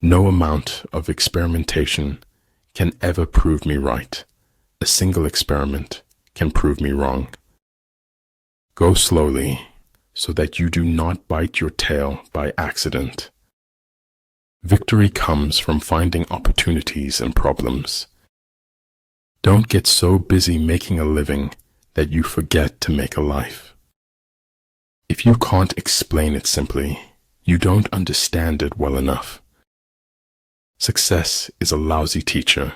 No amount of experimentation can ever prove me right. A single experiment can prove me wrong. Go slowly so that you do not bite your tail by accident. Victory comes from finding opportunities in problems. Don't get so busy making a living that you forget to make a life. If you can't explain it simply, you don't understand it well enough. Success is a lousy teacher.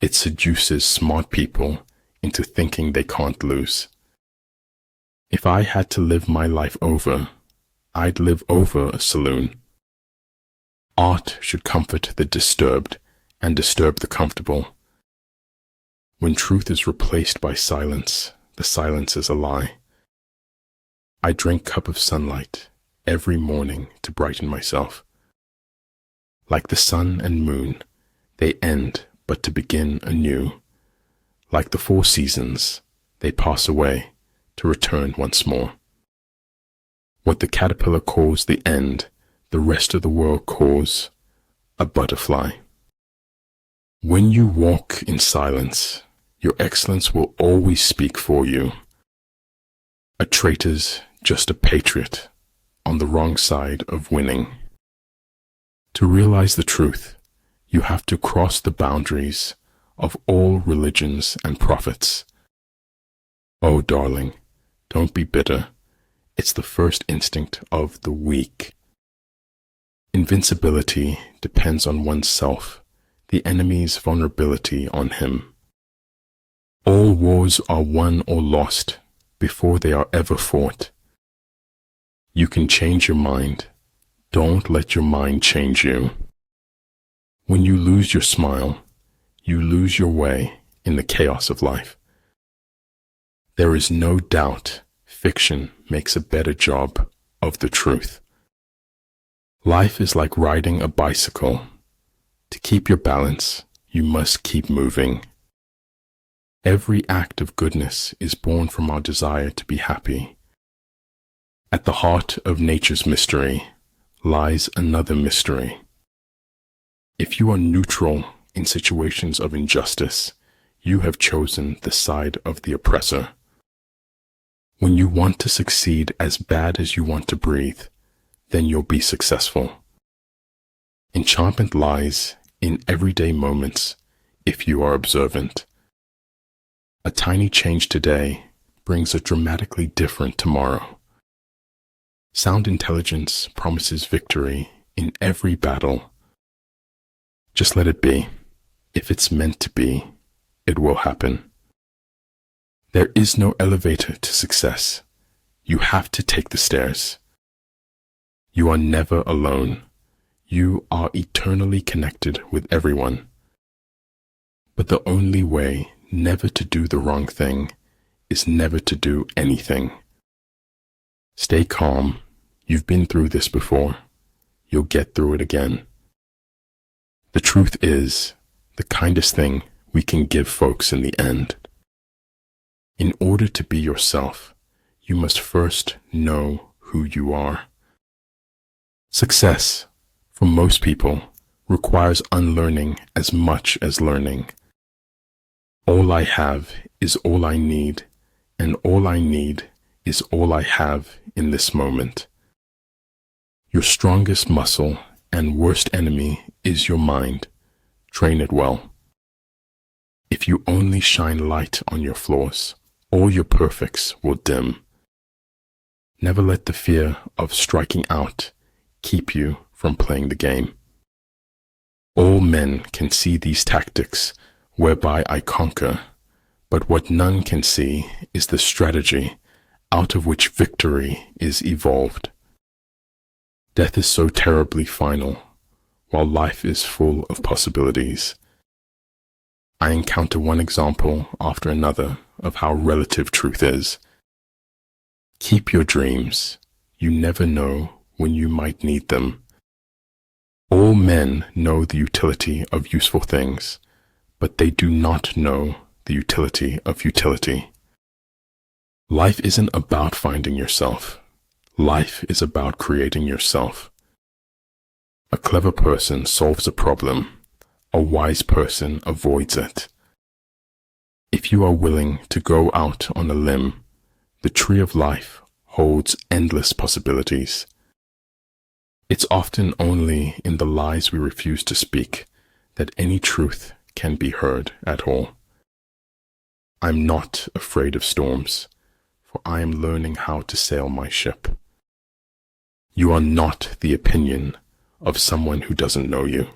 It seduces smart people into thinking they can't lose. If I had to live my life over, I'd live over a saloon. Art should comfort the disturbed and disturb the comfortable. When truth is replaced by silence, the silence is a lie. I drink a cup of sunlight every morning to brighten myself. Like the sun and moon, they end but to begin anew. Like the 4 seasons, they pass away to return once more. What the caterpillar calls the end, the rest of the world calls a butterfly. When you walk in silence, your excellence will always speak for you. A traitor's just a patriot on the wrong side of winning. To realize the truth, you have to cross the boundaries of all religions and prophets. Oh, darling, don't be bitter. It's the first instinct of the weak. Invincibility depends on oneself, the enemy's vulnerability on him. All wars are won or lost before they are ever fought. You can change your mind. Don't let your mind change you. When you lose your smile, you lose your way in the chaos of life. There is no doubt fiction makes a better job of the truth. Life is like riding a bicycle. To keep your balance, you must keep moving. Every act of goodness is born from our desire to be happy. At the heart of nature's mystery lies another mystery. If you are neutral in situations of injustice, you have chosen the side of the oppressor. When you want to succeed as bad as you want to breathe, then you'll be successful. Enchantment lies in everyday moments if you are observant. A tiny change today brings a dramatically different tomorrow. Sound intelligence promises victory in every battle. Just let it be. If it's meant to be, it will happen. There is no elevator to success. You have to take the stairs. You are never alone. You are eternally connected with everyone. But the only way never to do the wrong thing is never to do anything. Stay calm. You've been through this before. You'll get through it again. The truth is the kindest thing we can give folks in the end. In order to be yourself, you must first know who you are. Success, for most people, requires unlearning as much as learning. All I have is all I need, and all I need is all I have in this moment. Your strongest muscle and worst enemy is your mind. Train it well. If you only shine light on your flaws, all your perfects will dim. Never let the fear of striking out keep you from playing the game. All men can see these tactics whereby I conquer, but what none can see is the strategy out of which victory is evolved. Death is so terribly final, while life is full of possibilities. I encounter one example after another of how relative truth is. Keep your dreams. You never know when you might need them. All men know the utility of useful things, but they do not know the utility of utility. Life isn't about finding yourself. Life is about creating yourself. A clever person solves a problem. A wise person avoids it. If you are willing to go out on a limb, the tree of life holds endless possibilities. It's often only in the lies we refuse to speak that any truth can be heard at all. I'm not afraid of storms, for I am learning how to sail my ship. You are not the opinion of someone who doesn't know you.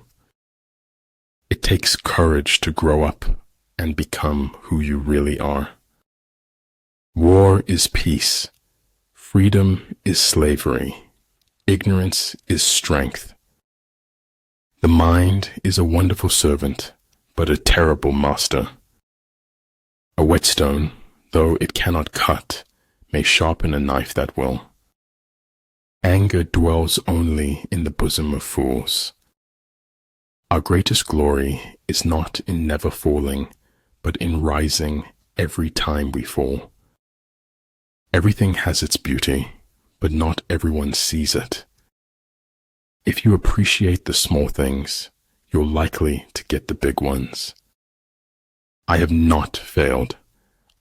It takes courage to grow up and become who you really are. War is peace. Freedom is slavery. Ignorance is strength. The mind is a wonderful servant, but a terrible master. A whetstone, though it cannot cut, may sharpen a knife that will. Anger dwells only in the bosom of fools. Our greatest glory is not in never falling, but in rising every time we fall. Everything has its beauty, but not everyone sees it. If you appreciate the small things, you're likely to get the big ones. I have not failed.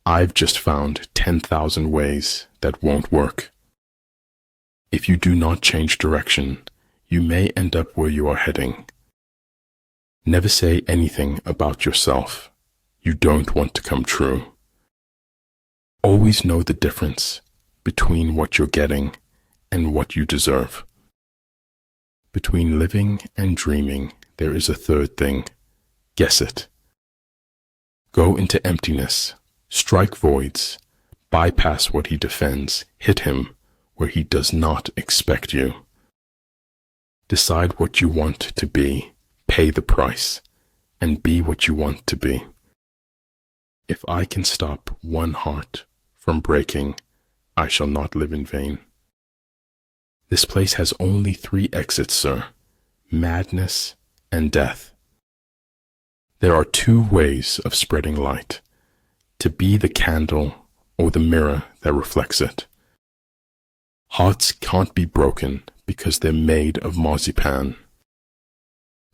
I've just found 10,000 ways that won't work. If you do not change direction, you may end up where you are heading. Never say anything about yourself you don't want to come true. Always know the difference between what you're getting and what you deserve. Between living and dreaming, there is a third thing. Guess it. Go into emptiness, strike voids, bypass what he defends, hit him where he does not expect you. Decide what you want to be, pay the price, and be what you want to be. If I can stop one heart from breaking, I shall not live in vain. This place has only 3 exits, sir: madness and death. There are 2 ways of spreading light: to be the candle or the mirror that reflects it. Hearts can't be broken because they're made of marzipan.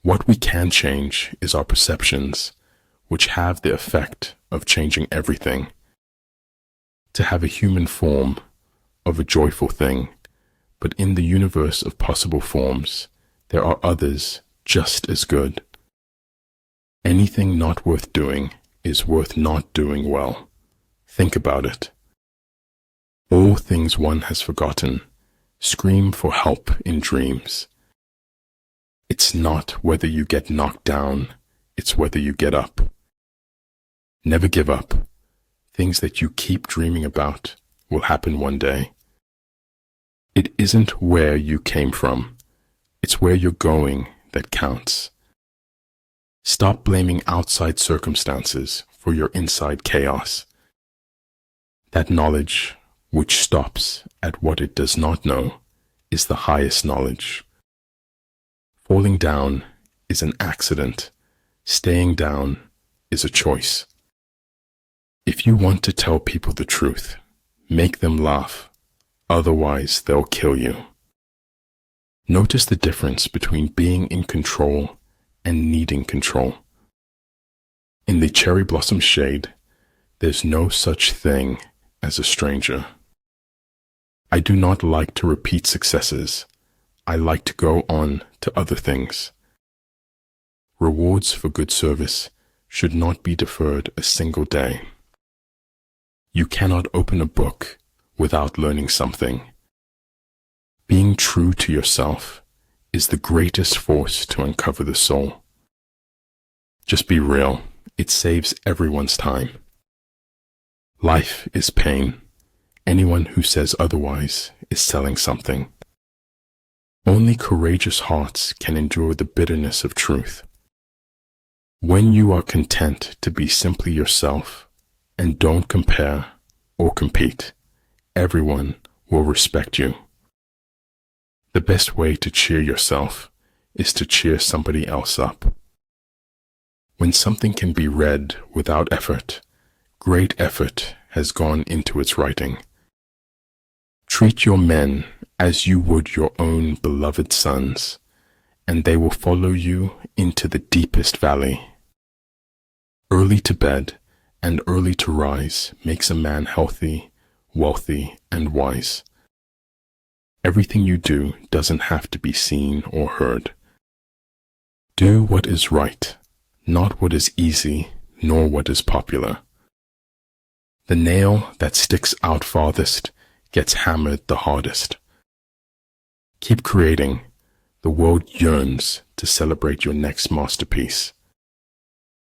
What we can change is our perceptions, which have the effect of changing everything. To have a human form of a joyful thing, but in the universe of possible forms, there are others just as good. Anything not worth doing is worth not doing well. Think about it. All things one has forgotten scream for help in dreams. It's not whether you get knocked down, it's whether you get up. Never give up. Things that you keep dreaming about will happen one day. It isn't where you came from, it's where you're going that counts. Stop blaming outside circumstances for your inside chaos. That knowledge, which stops at what it does not know, is the highest knowledge. Falling down is an accident. Staying down is a choice. If you want to tell people the truth, make them laugh. Otherwise, they'll kill you. Notice the difference between being in control and needing control. In the cherry blossom shade, there's no such thing as a stranger. I do not like to repeat successes. I like to go on to other things. Rewards for good service should not be deferred a single day. You cannot open a book without learning something. Being true to yourself is the greatest force to uncover the soul. Just be real. It saves everyone's time. Life is pain. Anyone who says otherwise is selling something. Only courageous hearts can endure the bitterness of truth. When you are content to be simply yourself and don't compare or compete, everyone will respect you. The best way to cheer yourself is to cheer somebody else up. When something can be read without effort, great effort has gone into its writing. Treat your men as you would your own beloved sons, and they will follow you into the deepest valley. Early to bed and early to rise makes a man healthy, wealthy, and wise. Everything you do doesn't have to be seen or heard. Do what is right, not what is easy, nor what is popular. The nail that sticks out farthest gets hammered the hardest. Keep creating. The world yearns to celebrate your next masterpiece.